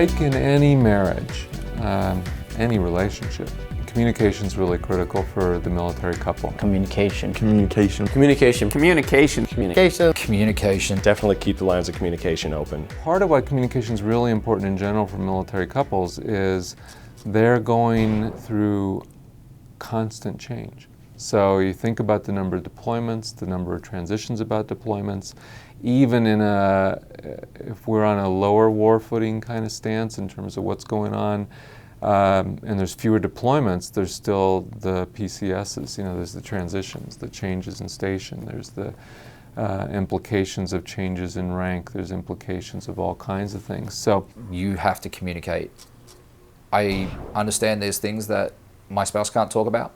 Like in any marriage, any relationship, communication is really critical for the military couple. Communication. Communication. Communication. Communication. Communication. Communication. Definitely keep the lines of communication open. Part of why communication is really important in general for military couples is they're going through constant change. So you think about the number of deployments, the number of transitions about deployments, even if we're on a lower war footing kind of stance in terms of what's going on, and there's fewer deployments, there's still the PCSs, there's the transitions, the changes in station, there's the implications of changes in rank, there's implications of all kinds of things. So you have to communicate. I understand there's things that my spouse can't talk about,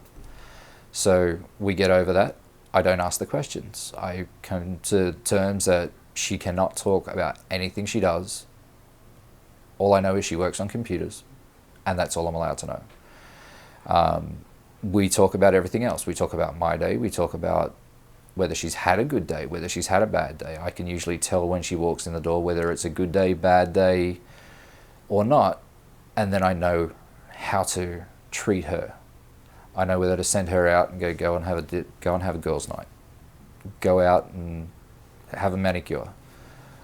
so we get over that. I don't ask the questions. I come to terms that she cannot talk about anything she does. All I know is she works on computers, and that's all I'm allowed to know. We talk about everything else. We talk about my day. We talk about whether she's had a good day, whether she's had a bad day. I can usually tell when she walks in the door whether it's a good day, bad day, or not, and then I know how to treat her. I know whether to send her out and go and have a girls' night, go out and have a manicure,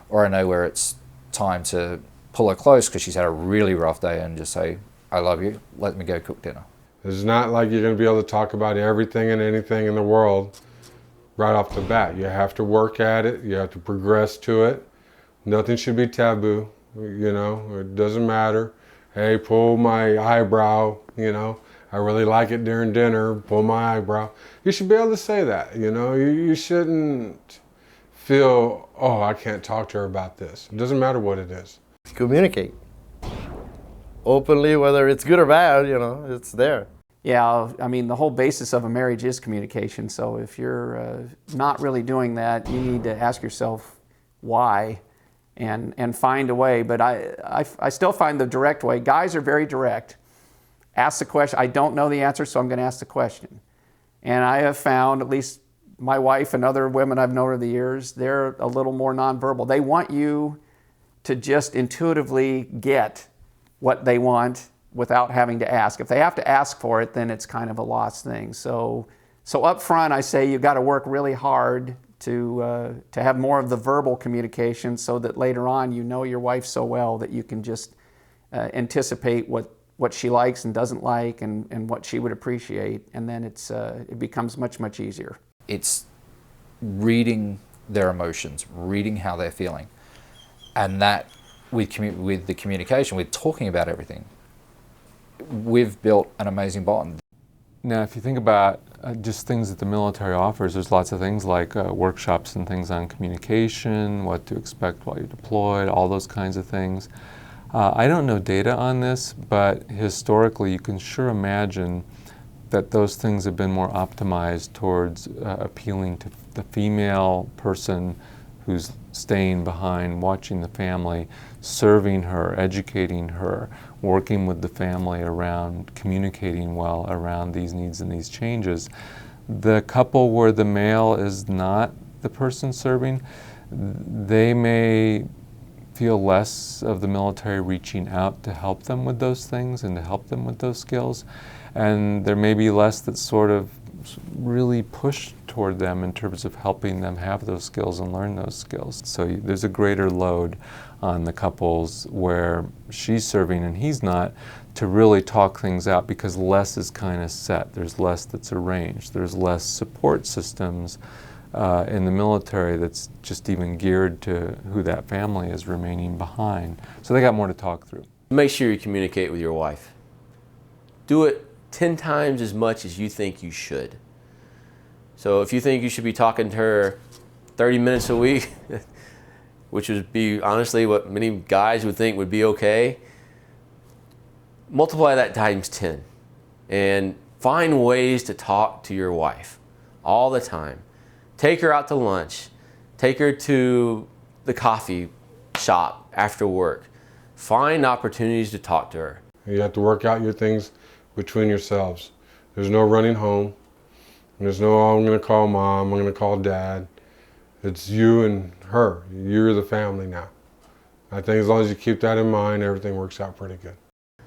or I know where it's time to pull her close because she's had a really rough day and just say, "I love you. Let me go cook dinner." It's not like you're going to be able to talk about everything and anything in the world right off the bat. You have to work at it. You have to progress to it. Nothing should be taboo. It doesn't matter. Hey, pull my eyebrow. I really like it during dinner, pull my eyebrow. You should be able to say that, You shouldn't feel, oh, I can't talk to her about this. It doesn't matter what it is. Communicate. Openly, whether it's good or bad, it's there. Yeah, I mean, the whole basis of a marriage is communication. So if you're not really doing that, you need to ask yourself why and find a way. But I still find the direct way. Guys are very direct. Ask the question. I don't know the answer, so I'm going to ask the question. And I have found, at least my wife and other women I've known over the years, they're a little more nonverbal. They want you to just intuitively get what they want without having to ask. If they have to ask for it, then it's kind of a lost thing. So up front, I say you've got to work really hard to have more of the verbal communication so that later on you know your wife so well that you can just anticipate what she likes and doesn't like and what she would appreciate, and then it becomes much, much easier. It's reading their emotions, reading how they're feeling, and that with the communication, with talking about everything, we've built an amazing bond. now if you think about just things that the military offers, there's lots of things like workshops and things on communication, what to expect while you're deployed, all those kinds of things. I don't know data on this, but historically you can sure imagine that those things have been more optimized towards appealing to the female person who's staying behind, watching the family, serving her, educating her, working with the family around communicating well around these needs and these changes. The couple where the male is not the person serving, they may feel less of the military reaching out to help them with those things and to help them with those skills. And there may be less that's sort of really pushed toward them in terms of helping them have those skills and learn those skills. So there's a greater load on the couples where she's serving and he's not to really talk things out because less is kind of set. There's less that's arranged. There's less support systems in the military that's just even geared to who that family is remaining behind. So they got more to talk through. Make sure you communicate with your wife. Do it 10 times as much as you think you should. So if you think you should be talking to her 30 minutes a week, which would be honestly what many guys would think would be okay, multiply that times 10 and find ways to talk to your wife all the time. Take her out to lunch. Take her to the coffee shop after work. Find opportunities to talk to her. You have to work out your things between yourselves. There's no running home. There's no, oh, I'm going to call mom, I'm going to call dad. It's you and her. You're the family now. I think as long as you keep that in mind, everything works out pretty good.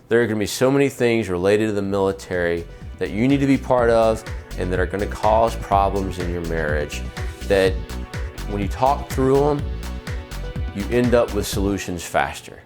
There are going to be so many things related to the military that you need to be part of and that are going to cause problems in your marriage, that when you talk through them, you end up with solutions faster.